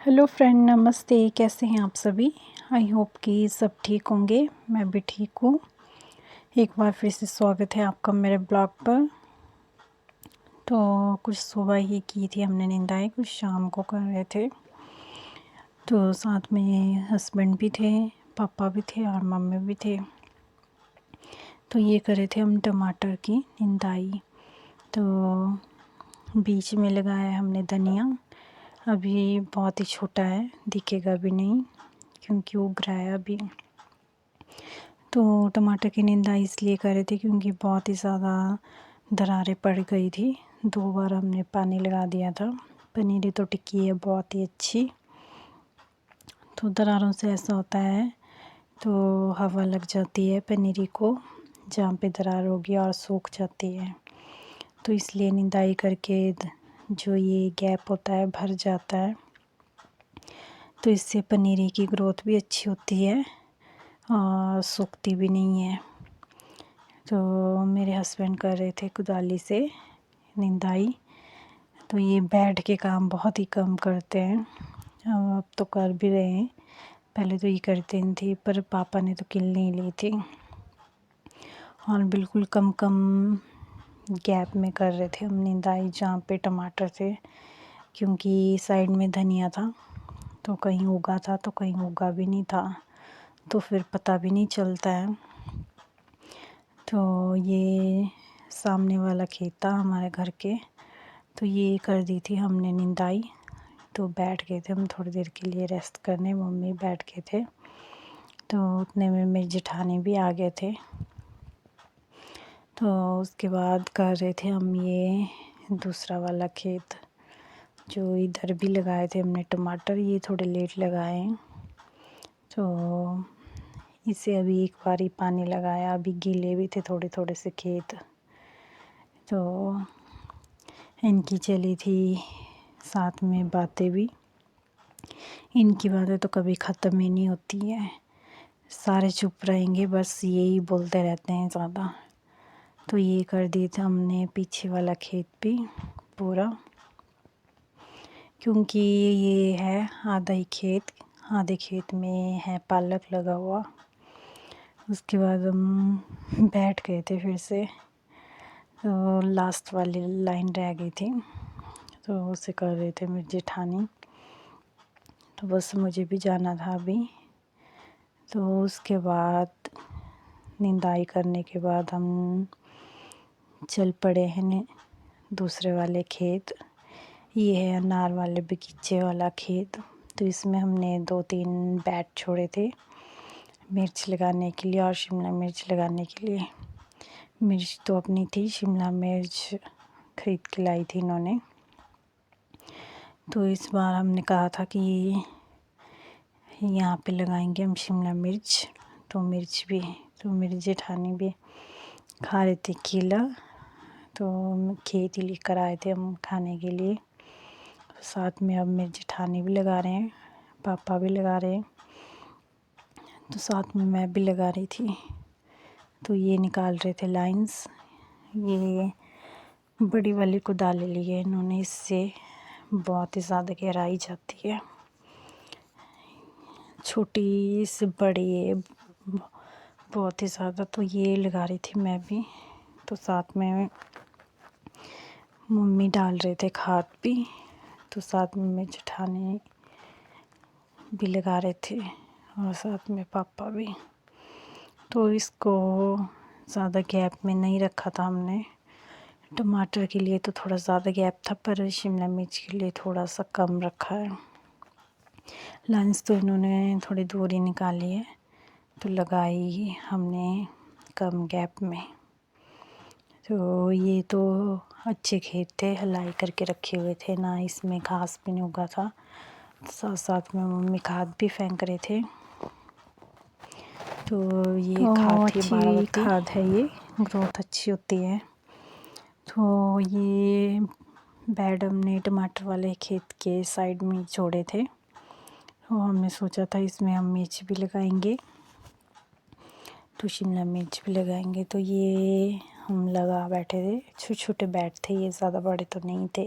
Hello friend, नमस्ते। कैसे हैं आप सभी? आई होप कि सब ठीक होंगे। मैं भी ठीक हूँ। एक बार फिर से स्वागत है आपका मेरे ब्लॉग पर। तो कुछ सुबह ही की थी हमने निंदाई, कुछ शाम को कर रहे थे। तो साथ में हस्बैंड भी थे, पापा भी थे और मम्मी भी थे। तो ये कर रहे थे हम टमाटर की निंदाई। तो बीच में लगाया हमने धनिया। अभी बहुत ही छोटा है, दिखेगा भी नहीं क्योंकि उग रहा है अभी। तो टमाटर की निंदाई इसलिए कर रहे थे क्योंकि बहुत ही ज़्यादा दरारें पड़ गई थी। 2 बार हमने पानी लगा दिया था। पनीरी तो टिकी है बहुत ही अच्छी। तो दरारों से ऐसा होता है, तो हवा लग जाती है पनीरी को, जहाँ पे दरार होगी और सूख जाती है। तो इसलिए निंदाई करके जो ये गैप होता है भर जाता है। तो इससे पनीरी की ग्रोथ भी अच्छी होती है और सूखती भी नहीं है। तो मेरे हस्बैंड कर रहे थे कुदाली से निंदाई। तो ये बैठ के काम बहुत ही कम करते हैं। अब तो कर भी रहे हैं, पहले तो ये करते नहीं थे, पर पापा ने तो किल नहीं ली थी और बिल्कुल कम कम गैप में कर रहे थे हम निंदाई जहाँ पे टमाटर थे, क्योंकि साइड में धनिया था। तो कहीं उगा था तो कहीं उगा भी नहीं था, तो फिर पता भी नहीं चलता है। तो ये सामने वाला खेत था हमारे घर के, तो ये कर दी थी हमने निंदाई। तो बैठ गए थे हम थोड़ी देर के लिए रेस्ट करने, मम्मी बैठ गए थे। तो उतने में मेरे जेठानी भी आ गए थे। तो उसके बाद कर रहे थे हम ये दूसरा वाला खेत, जो इधर भी लगाए थे हमने टमाटर। ये थोड़े लेट लगाए हैं। तो इसे अभी एक बार ही पानी लगाया, अभी गीले भी थे थोड़े थोड़े से खेत। तो इनकी चली थी साथ में बातें भी। इनकी बातें तो कभी ख़त्म ही नहीं होती है, सारे चुप रहेंगे, बस यही बोलते रहते हैं ज़्यादा। तो ये कर दिए थे हमने पीछे वाला खेत भी पूरा, क्योंकि ये है आधा ही खेत, आधे खेत में है पालक लगा हुआ। उसके बाद हम बैठ गए थे फिर से। तो लास्ट वाली लाइन रह गई थी, तो उसे कर रहे थे मेरी जेठानी। तो बस मुझे भी जाना था अभी। तो उसके बाद निंदाई करने के बाद हम चल पड़े हैं दूसरे वाले खेत। ये है अनार वाले बगीचे वाला खेत। तो इसमें हमने 2-3 बैट छोड़े थे मिर्च लगाने के लिए और शिमला मिर्च लगाने के लिए। मिर्च तो अपनी थी, शिमला मिर्च खरीद के लाई थी इन्होंने। तो इस बार हमने कहा था कि यहाँ पे लगाएंगे हम शिमला मिर्च। तो मिर्च भी, तो मेरी जेठानी भी खा रहे थे केला। तो खेत ही लेकर आए थे हम खाने के लिए। साथ में अब मेरी जेठानी भी लगा रहे हैं, पापा भी लगा रहे हैं, तो साथ में मैं भी लगा रही थी। तो ये निकाल रहे थे लाइंस। ये बड़ी वाली कुदाली ली है इन्होंने, इससे बहुत ही ज़्यादा गहराई जाती है। छोटी से बड़ी है बहुत ही ज़्यादा। तो ये लगा रही थी मैं भी। तो साथ में मम्मी डाल रहे थे खाद भी, तो साथ में मेरी जेठानी भी लगा रहे थे और साथ में पापा भी। तो इसको ज़्यादा गैप में नहीं रखा था हमने। टमाटर के लिए तो थोड़ा ज़्यादा गैप था, पर शिमला मिर्च के लिए थोड़ा सा कम रखा है। लाइन्स तो इन्होंने थोड़ी दूरी निकाली है, तो लगाई हमने कम गैप में। तो ये तो अच्छे खेत थे, हलाई करके रखे हुए थे ना, इसमें घास भी नहीं उगा था। साथ साथ में मम्मी खाद भी फेंक रहे थे। तो ये खाद थी, अच्छी खाद है, ये ग्रोथ अच्छी होती है। तो ये बेड हमने टमाटर वाले खेत के साइड में जोड़े थे। तो हमने सोचा था इसमें हम मिर्च भी लगाएंगे, तो शिमला मिर्च भी लगाएंगे। तो ये हम लगा बैठे थे, छोटे छोटे बेड थे ये, ज़्यादा बड़े तो नहीं थे।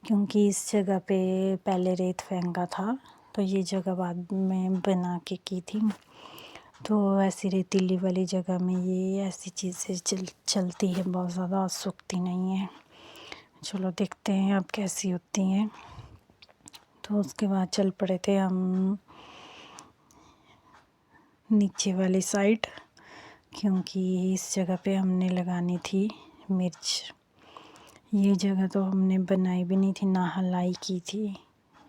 क्योंकि इस जगह पे पहले रेत फेंका था, तो ये जगह बाद में बना के की थी। तो ऐसी रेतीली वाली जगह में ये ऐसी चीज़ें चलती है बहुत ज़्यादा और सूखती नहीं है। चलो देखते हैं अब कैसी होती हैं। तो उसके बाद चल पड़े थे हम नीचे वाली साइड, क्योंकि इस जगह पे हमने लगानी थी मिर्च। ये जगह तो हमने बनाई भी नहीं थी, ना हलाई की थी,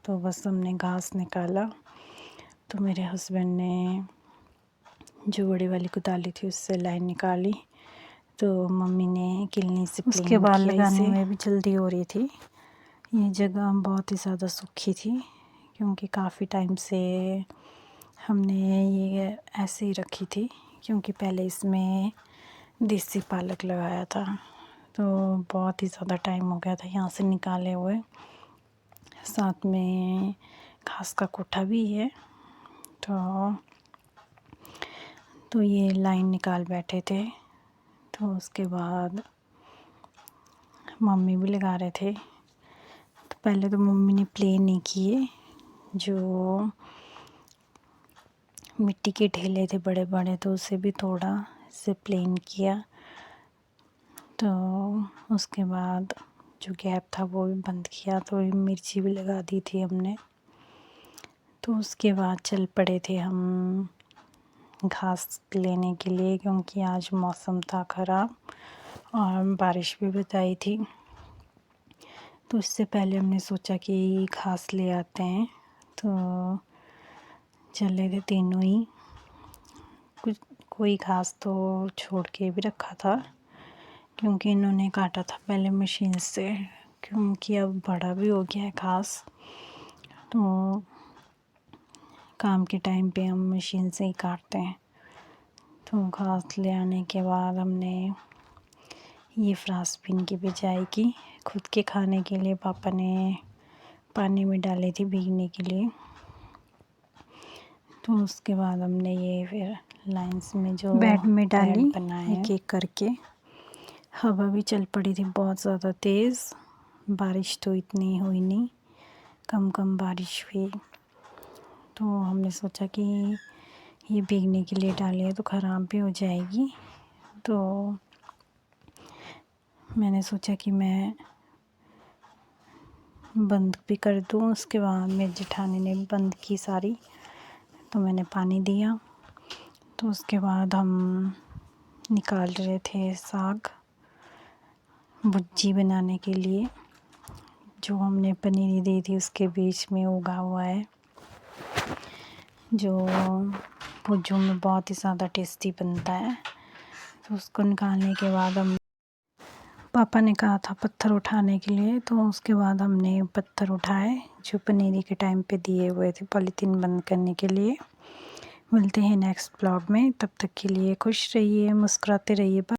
तो बस हमने घास निकाला। तो मेरे हस्बैंड ने जो बड़ी वाली कुदाली थी उससे लाइन निकाली, तो मम्मी ने किलनी से उसके बाद लगाने में भी जल्दी हो रही थी। ये जगह बहुत ही ज़्यादा सूखी थी, क्योंकि काफ़ी टाइम से हमने ये ऐसे ही रखी थी, क्योंकि पहले इसमें देसी पालक लगाया था। तो बहुत ही ज़्यादा टाइम हो गया था यहाँ से निकाले हुए। साथ में घास का कोठा भी है। तो ये लाइन निकाल बैठे थे। तो उसके बाद मम्मी भी लगा रहे थे। तो पहले तो मम्मी ने प्लेन नहीं किए, जो मिट्टी के ढेले थे बड़े बड़े, तो उसे भी थोड़ा से प्लेन किया। तो उसके बाद जो गैप था वो भी बंद किया। तो मिर्ची भी लगा दी थी हमने। तो उसके बाद चल पड़े थे हम घास लेने के लिए, क्योंकि आज मौसम था ख़राब और बारिश भी बताई थी। तो इससे पहले हमने सोचा कि घास ले आते हैं। तो चले थे तीनों ही। कोई घास तो छोड़ के भी रखा था, क्योंकि इन्होंने काटा था पहले मशीन से, क्योंकि अब बड़ा भी हो गया है घास। तो काम के टाइम पे हम मशीन से ही काटते हैं। तो घास ले आने के बाद हमने ये फ्रास्पिन की बिजाई की। खुद के खाने के लिए पापा ने पानी में डाली थी भीगने के लिए। तो उसके बाद हमने ये फिर लाइंस में जो बेड में डाली एक एक करके। हवा भी चल पड़ी थी बहुत ज़्यादा तेज़। बारिश तो इतनी हुई नहीं, कम कम बारिश हुई। तो हमने सोचा कि ये भीगने के लिए डाली है तो ख़राब भी हो जाएगी। तो मैंने सोचा कि मैं बंद भी कर दूँ। उसके बाद मेरी जेठानी ने भी बंद की सारी। तो मैंने पानी दिया। तो उसके बाद हम निकाल रहे थे साग भुर्जी बनाने के लिए। जो हमने पनीरी दी थी उसके बीच में उगा हुआ है, जो भुर्जों में बहुत ही ज़्यादा टेस्टी बनता है। तो उसको निकालने के बाद हम पापा ने कहा था पत्थर उठाने के लिए, तो उसके बाद हमने पत्थर उठाए जो पनीरी के टाइम पे दिए हुए थे पॉलीथीन बंद करने के लिए। मिलते हैं नेक्स्ट ब्लॉग में, तब तक के लिए खुश रहिए, मुस्कुराते रहिए।